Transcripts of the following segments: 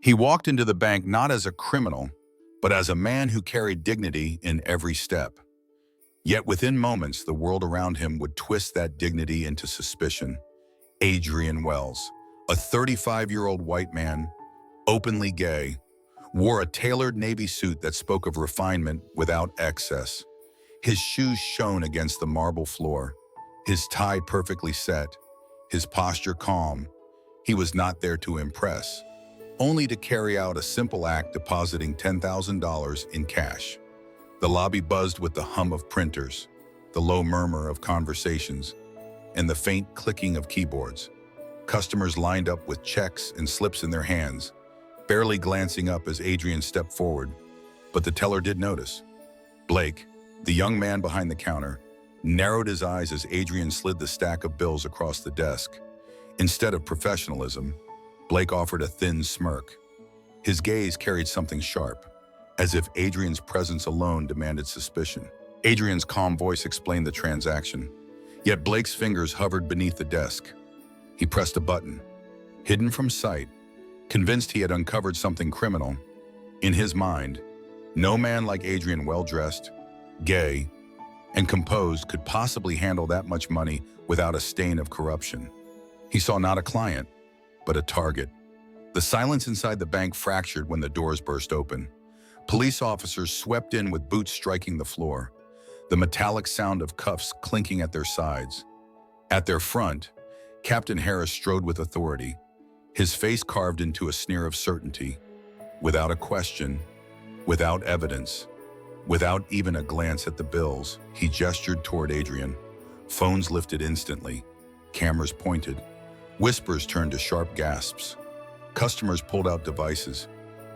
He walked into the bank not as a criminal, but as a man who carried dignity in every step. Yet within moments, the world around him would twist that dignity into suspicion. Adrian Wells, a 35-year-old white man, openly gay, wore a tailored navy suit that spoke of refinement without excess. His shoes shone against the marble floor, his tie perfectly set, his posture calm. He was not there to impress, only to carry out a simple act depositing $10,000 in cash. The lobby buzzed with the hum of printers, the low murmur of conversations, and the faint clicking of keyboards. Customers lined up with checks and slips in their hands, barely glancing up as Adrian stepped forward. But the teller did notice. Blake, the young man behind the counter, narrowed his eyes as Adrian slid the stack of bills across the desk. Instead of professionalism, Blake offered a thin smirk. His gaze carried something sharp, as if Adrian's presence alone demanded suspicion. Adrian's calm voice explained the transaction, yet Blake's fingers hovered beneath the desk. He pressed a button, hidden from sight, convinced he had uncovered something criminal. In his mind, no man like Adrian, well-dressed, gay, and composed, could possibly handle that much money without a stain of corruption. He saw not a client, but a target. The silence inside the bank fractured when the doors burst open. Police officers swept in with boots striking the floor, the metallic sound of cuffs clinking at their sides. At their front, Captain Harris strode with authority, his face carved into a sneer of certainty. Without a question, without evidence, without even a glance at the bills, he gestured toward Adrian. Phones lifted instantly, cameras pointed, whispers turned to sharp gasps. Customers pulled out devices,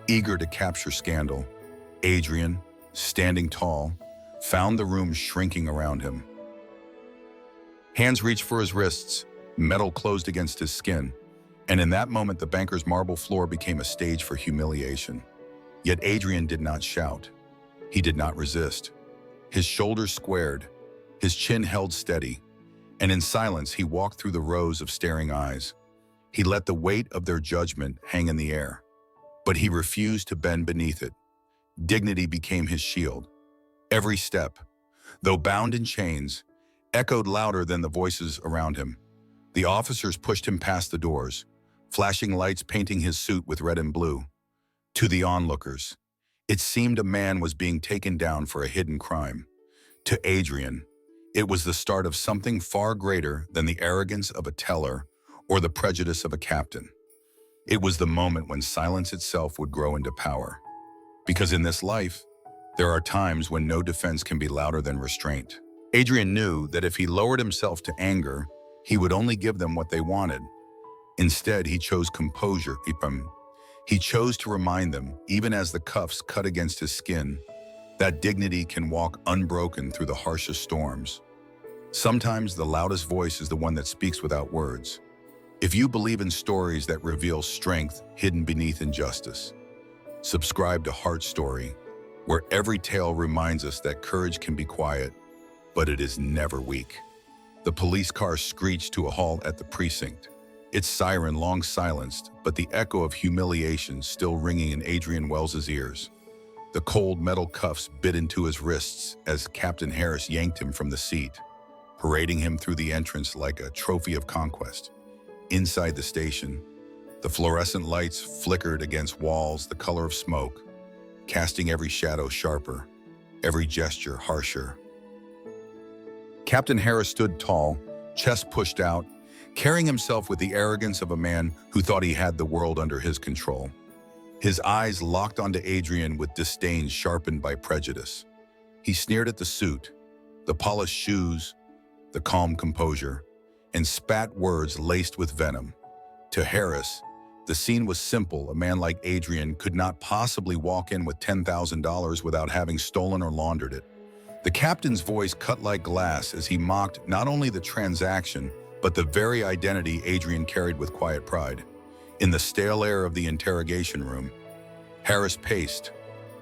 eager to capture scandal. Adrian, standing tall, found the room shrinking around him. Hands reached for his wrists, metal closed against his skin, and in that moment the banker's marble floor became a stage for humiliation. Yet Adrian did not shout. He did not resist. His shoulders squared, his chin held steady, and in silence he walked through the rows of staring eyes. He let the weight of their judgment hang in the air, but he refused to bend beneath it. Dignity became his shield. Every step, though bound in chains, echoed louder than the voices around him. The officers pushed him past the doors, flashing lights painting his suit with red and blue. To the onlookers, it seemed a man was being taken down for a hidden crime. To Adrian, it was the start of something far greater than the arrogance of a teller or the prejudice of a captain. It was the moment when silence itself would grow into power. Because in this life, there are times when no defense can be louder than restraint. Adrian knew that if he lowered himself to anger, he would only give them what they wanted. Instead, he chose composure. He chose to remind them, even as the cuffs cut against his skin, that dignity can walk unbroken through the harshest storms. Sometimes the loudest voice is the one that speaks without words. If you believe in stories that reveal strength hidden beneath injustice, subscribe to Heart Story, where every tale reminds us that courage can be quiet, but it is never weak. The police car screeched to a halt at the precinct, its siren long silenced, but the echo of humiliation still ringing in Adrian Wells's ears. The cold metal cuffs bit into his wrists as Captain Harris yanked him from the seat, parading him through the entrance like a trophy of conquest. Inside the station, the fluorescent lights flickered against walls the color of smoke, casting every shadow sharper, every gesture harsher. Captain Harris stood tall, chest pushed out, carrying himself with the arrogance of a man who thought he had the world under his control. His eyes locked onto Adrian with disdain sharpened by prejudice. He sneered at the suit, the polished shoes, the calm composure, and spat words laced with venom. To Harris, the scene was simple. A man like Adrian could not possibly walk in with $10,000 without having stolen or laundered it. The captain's voice cut like glass as he mocked not only the transaction, but the very identity Adrian carried with quiet pride. In the stale air of the interrogation room, Harris paced,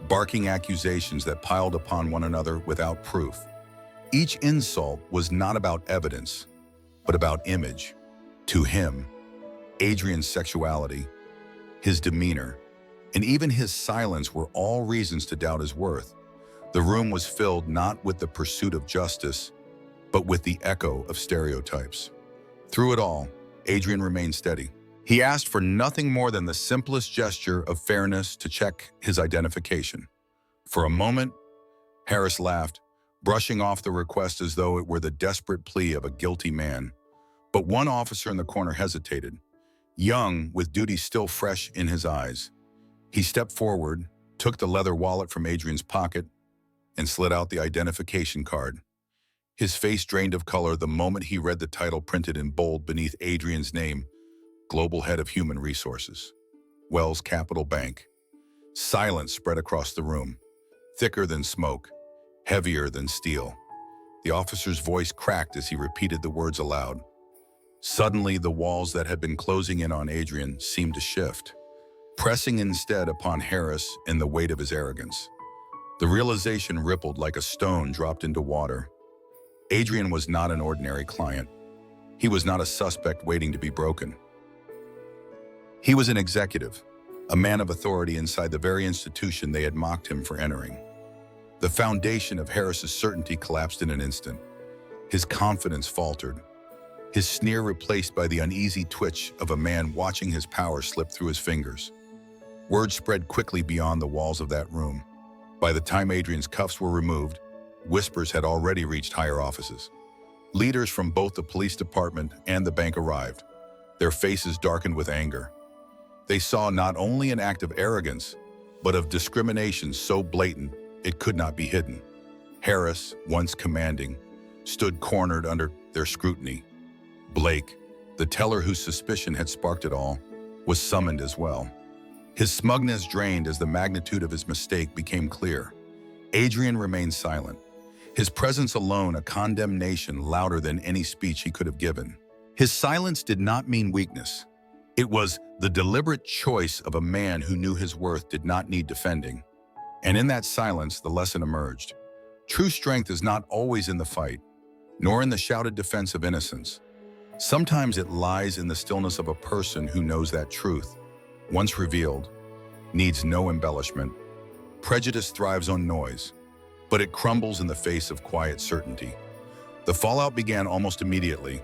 barking accusations that piled upon one another without proof. Each insult was not about evidence, but about image. To him, Adrian's sexuality, his demeanor, and even his silence were all reasons to doubt his worth. The room was filled not with the pursuit of justice, but with the echo of stereotypes. Through it all, Adrian remained steady. He asked for nothing more than the simplest gesture of fairness to check his identification. For a moment, Harris laughed, brushing off the request as though it were the desperate plea of a guilty man. But one officer in the corner hesitated, young, with duty still fresh in his eyes. He stepped forward, took the leather wallet from Adrian's pocket, and slid out the identification card. His face drained of color the moment he read the title printed in bold beneath Adrian's name, Global Head of Human Resources, Wells Capital Bank. Silence spread across the room, thicker than smoke, heavier than steel. The officer's voice cracked as he repeated the words aloud. Suddenly, the walls that had been closing in on Adrian seemed to shift, pressing instead upon Harris in the weight of his arrogance. The realization rippled like a stone dropped into water. Adrian was not an ordinary client. He was not a suspect waiting to be broken. He was an executive, a man of authority inside the very institution they had mocked him for entering. The foundation of Harris's certainty collapsed in an instant. His confidence faltered, his sneer replaced by the uneasy twitch of a man watching his power slip through his fingers. Word spread quickly beyond the walls of that room. By the time Adrian's cuffs were removed, whispers had already reached higher offices. Leaders from both the police department and the bank arrived, their faces darkened with anger. They saw not only an act of arrogance, but of discrimination so blatant it could not be hidden. Harris, once commanding, stood cornered under their scrutiny. Blake, the teller whose suspicion had sparked it all, was summoned as well. His smugness drained as the magnitude of his mistake became clear. Adrian remained silent, his presence alone a condemnation louder than any speech he could have given. His silence did not mean weakness. It was the deliberate choice of a man who knew his worth did not need defending. And in that silence, the lesson emerged. True strength is not always in the fight, nor in the shouted defense of innocence. Sometimes it lies in the stillness of a person who knows that truth, once revealed, needs no embellishment. Prejudice thrives on noise, but it crumbles in the face of quiet certainty. The fallout began almost immediately.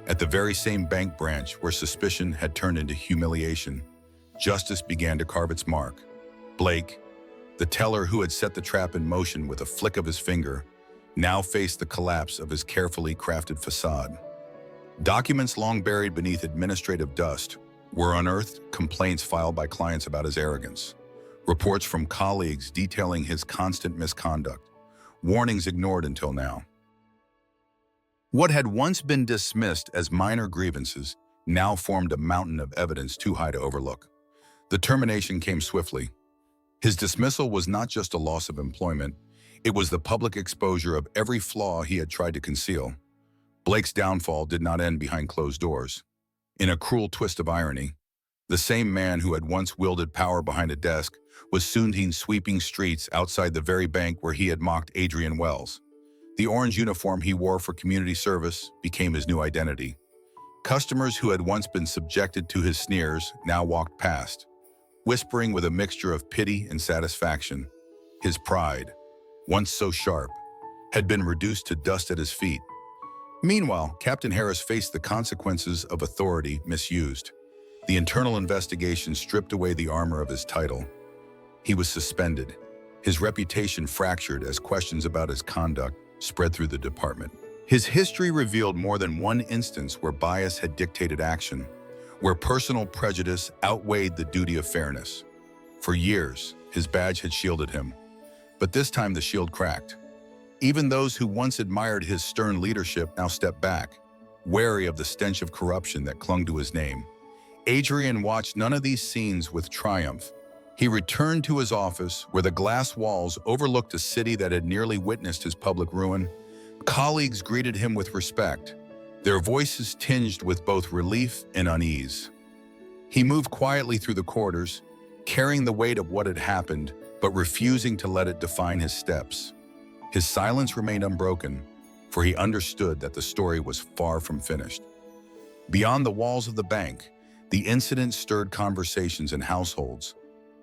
At the very same bank branch where suspicion had turned into humiliation, justice began to carve its mark. Blake, the teller who had set the trap in motion with a flick of his finger, now faced the collapse of his carefully crafted facade. Documents long buried beneath administrative dust were unearthed, complaints filed by clients about his arrogance, reports from colleagues detailing his constant misconduct, warnings ignored until now. What had once been dismissed as minor grievances now formed a mountain of evidence too high to overlook. The termination came swiftly. His dismissal was not just a loss of employment, it was the public exposure of every flaw he had tried to conceal. Blake's downfall did not end behind closed doors. In a cruel twist of irony, the same man who had once wielded power behind a desk was soon seen sweeping streets outside the very bank where he had mocked Adrian Wells. The orange uniform he wore for community service became his new identity. Customers who had once been subjected to his sneers now walked past, whispering with a mixture of pity and satisfaction. His pride, once so sharp, had been reduced to dust at his feet. Meanwhile, Captain Harris faced the consequences of authority misused. The internal investigation stripped away the armor of his title. He was suspended, his reputation fractured as questions about his conduct spread through the department. His history revealed more than one instance where bias had dictated action, where personal prejudice outweighed the duty of fairness. For years, his badge had shielded him, but this time the shield cracked. Even those who once admired his stern leadership now stepped back, wary of the stench of corruption that clung to his name. Adrian watched none of these scenes with triumph. He returned to his office where the glass walls overlooked a city that had nearly witnessed his public ruin. Colleagues greeted him with respect, their voices tinged with both relief and unease. He moved quietly through the corridors, carrying the weight of what had happened, but refusing to let it define his steps. His silence remained unbroken, for he understood that the story was far from finished. Beyond the walls of the bank, the incident stirred conversations in households,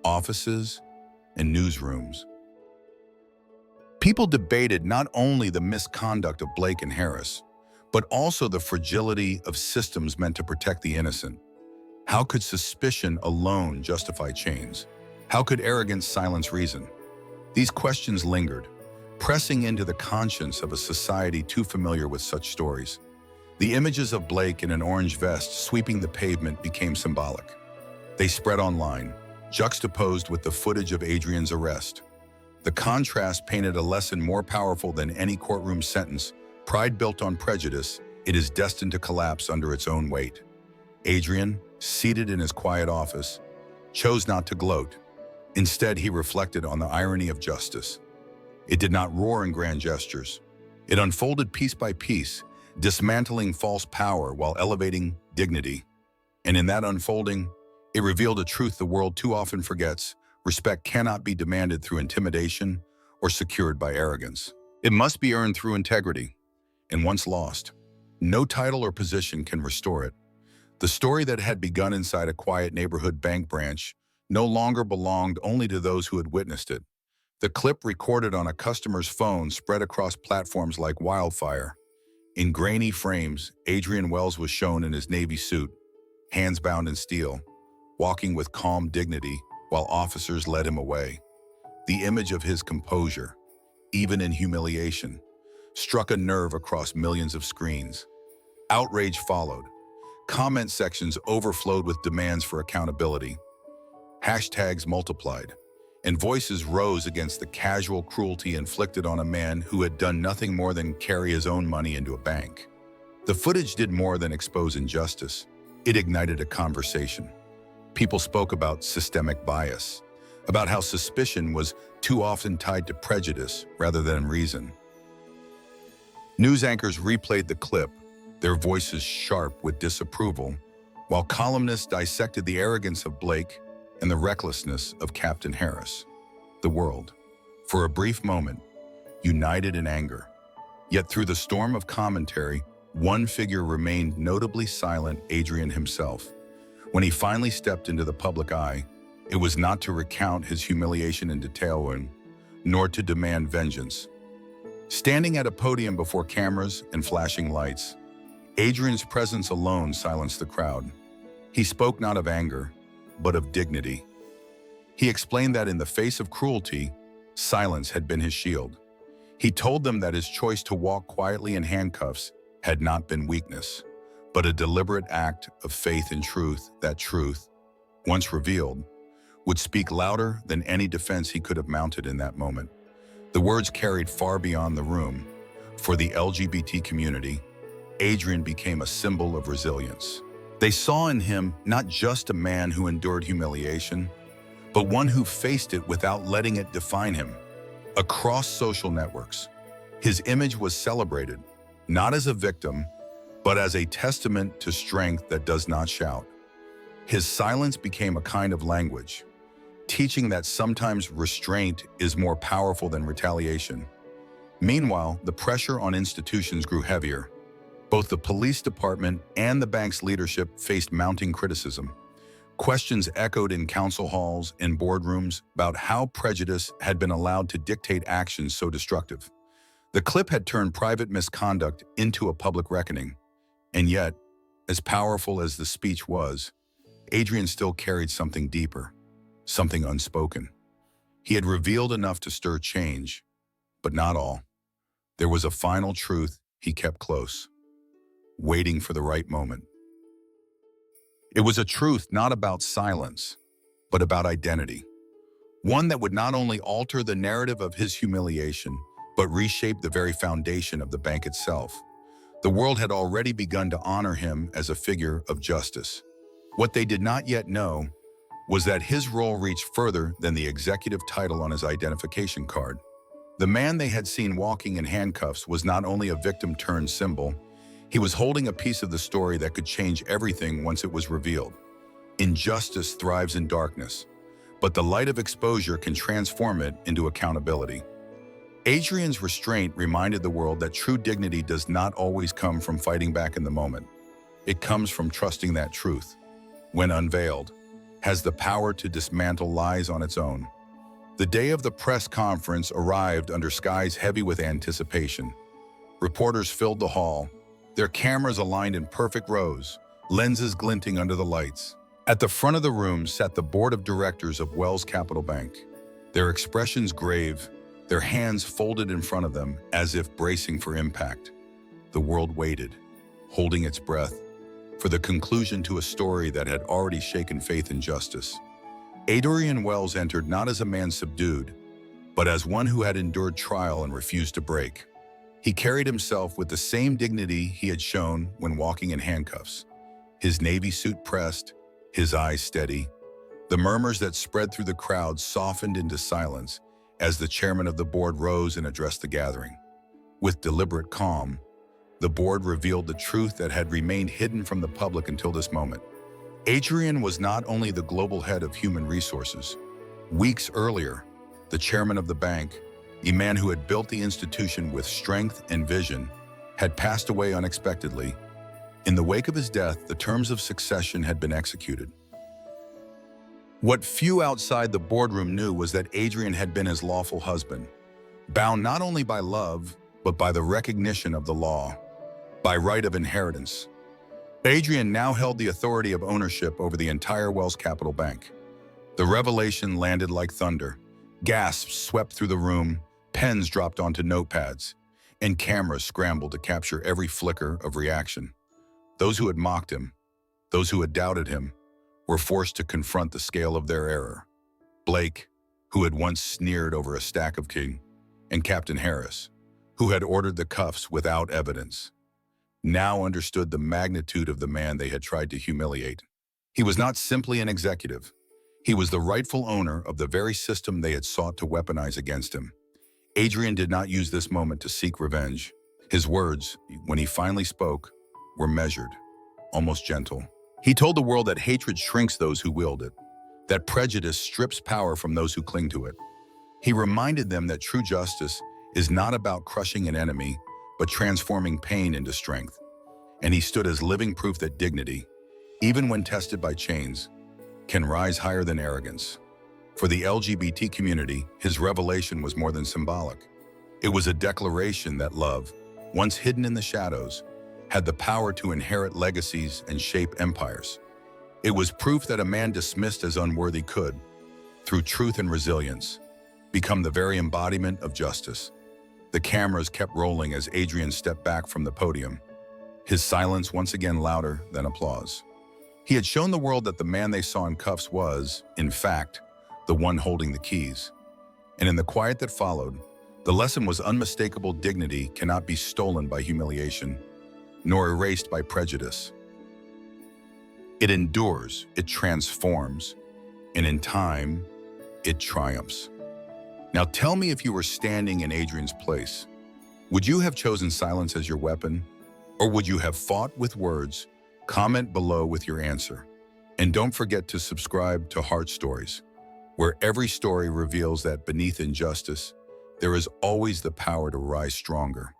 offices, and newsrooms. People debated not only the misconduct of Blake and Harris, but also the fragility of systems meant to protect the innocent. How could suspicion alone justify change? How could arrogance silence reason? These questions lingered, pressing into the conscience of a society too familiar with such stories. The images of Blake in an orange vest sweeping the pavement became symbolic. They spread online, juxtaposed with the footage of Adrian's arrest. The contrast painted a lesson more powerful than any courtroom sentence. Pride built on prejudice, it is destined to collapse under its own weight. Adrian, seated in his quiet office, chose not to gloat. Instead, he reflected on the irony of justice. It did not roar in grand gestures. It unfolded piece by piece, dismantling false power while elevating dignity. And in that unfolding, it revealed a truth the world too often forgets. Respect cannot be demanded through intimidation or secured by arrogance. It must be earned through integrity. And once lost, no title or position can restore it. The story that had begun inside a quiet neighborhood bank branch no longer belonged only to those who had witnessed it. The clip recorded on a customer's phone spread across platforms like wildfire. In grainy frames, Adrian Wells was shown in his navy suit, hands bound in steel, walking with calm dignity while officers led him away. The image of his composure, even in humiliation, struck a nerve across millions of screens. Outrage followed. Comment sections overflowed with demands for accountability. Hashtags multiplied, and voices rose against the casual cruelty inflicted on a man who had done nothing more than carry his own money into a bank. The footage did more than expose injustice. It ignited a conversation. People spoke about systemic bias, about how suspicion was too often tied to prejudice rather than reason. News anchors replayed the clip, their voices sharp with disapproval, while columnists dissected the arrogance of Blake and the recklessness of Captain Harris. The world, for a brief moment, united in anger. Yet through the storm of commentary, one figure remained notably silent: Adrian himself. When he finally stepped into the public eye, it was not to recount his humiliation in detail, nor to demand vengeance. Standing at a podium before cameras and flashing lights, Adrian's presence alone silenced the crowd. He spoke not of anger, but of dignity. He explained that in the face of cruelty, silence had been his shield. He told them that his choice to walk quietly in handcuffs had not been weakness, but a deliberate act of faith in truth. That truth, once revealed, would speak louder than any defense he could have mounted in that moment. The words carried far beyond the room. For the LGBT community, Adrian became a symbol of resilience. They saw in him not just a man who endured humiliation, but one who faced it without letting it define him. Across social networks, his image was celebrated, not as a victim, but as a testament to strength that does not shout. His silence became a kind of language, teaching that sometimes restraint is more powerful than retaliation. Meanwhile, the pressure on institutions grew heavier. Both the police department and the bank's leadership faced mounting criticism. Questions echoed in council halls and boardrooms about how prejudice had been allowed to dictate actions so destructive. The clip had turned private misconduct into a public reckoning. And yet, as powerful as the speech was, Adrian still carried something deeper, something unspoken. He had revealed enough to stir change, but not all. There was a final truth he kept close, waiting for the right moment. It was a truth not about silence, but about identity. One that would not only alter the narrative of his humiliation, but reshape the very foundation of the bank itself. The world had already begun to honor him as a figure of justice. What they did not yet know was that his role reached further than the executive title on his identification card. The man they had seen walking in handcuffs was not only a victim turned symbol, he was holding a piece of the story that could change everything once it was revealed. Injustice thrives in darkness, but the light of exposure can transform it into accountability. Adrian's restraint reminded the world that true dignity does not always come from fighting back in the moment. It comes from trusting that truth, when unveiled, has the power to dismantle lies on its own. The day of the press conference arrived under skies heavy with anticipation. Reporters filled the hall, their cameras aligned in perfect rows, lenses glinting under the lights. At the front of the room sat the board of directors of Wells Capital Bank, their expressions grave, their hands folded in front of them as if bracing for impact. The world waited, holding its breath, for the conclusion to a story that had already shaken faith in justice. Adrian Wells entered not as a man subdued, but as one who had endured trial and refused to break. He carried himself with the same dignity he had shown when walking in handcuffs, his navy suit pressed, his eyes steady. The murmurs that spread through the crowd softened into silence as the chairman of the board rose and addressed the gathering. With deliberate calm, the board revealed the truth that had remained hidden from the public until this moment. Adrian was not only the global head of human resources. Weeks earlier, the chairman of the bank, a man who had built the institution with strength and vision, had passed away unexpectedly. In the wake of his death, the terms of succession had been executed. What few outside the boardroom knew was that Adrian had been his lawful husband, bound not only by love, but by the recognition of the law, by right of inheritance. Adrian now held the authority of ownership over the entire Wells Capital Bank. The revelation landed like thunder. Gasps swept through the room, pens dropped onto notepads, and cameras scrambled to capture every flicker of reaction. Those who had mocked him, those who had doubted him, were forced to confront the scale of their error. Blake, who had once sneered over a stack of king, and Captain Harris, who had ordered the cuffs without evidence, now understood the magnitude of the man they had tried to humiliate. He was not simply an executive. He was the rightful owner of the very system they had sought to weaponize against him. Adrian did not use this moment to seek revenge. His words, when he finally spoke, were measured, almost gentle. He told the world that hatred shrinks those who wield it, that prejudice strips power from those who cling to it. He reminded them that true justice is not about crushing an enemy, but transforming pain into strength. And he stood as living proof that dignity, even when tested by chains, can rise higher than arrogance. For the LGBT community, his revelation was more than symbolic. It was a declaration that love, once hidden in the shadows, had the power to inherit legacies and shape empires. It was proof that a man dismissed as unworthy could, through truth and resilience, become the very embodiment of justice. The cameras kept rolling as Adrian stepped back from the podium, his silence once again louder than applause. He had shown the world that the man they saw in cuffs was, in fact, the one holding the keys. And in the quiet that followed, the lesson was unmistakable: dignity cannot be stolen by humiliation, nor erased by prejudice. It endures, it transforms, and in time, it triumphs. Now tell me, if you were standing in Adrian's place, would you have chosen silence as your weapon? Or would you have fought with words? Comment below with your answer. And don't forget to subscribe to Heart Stories, where every story reveals that beneath injustice, there is always the power to rise stronger.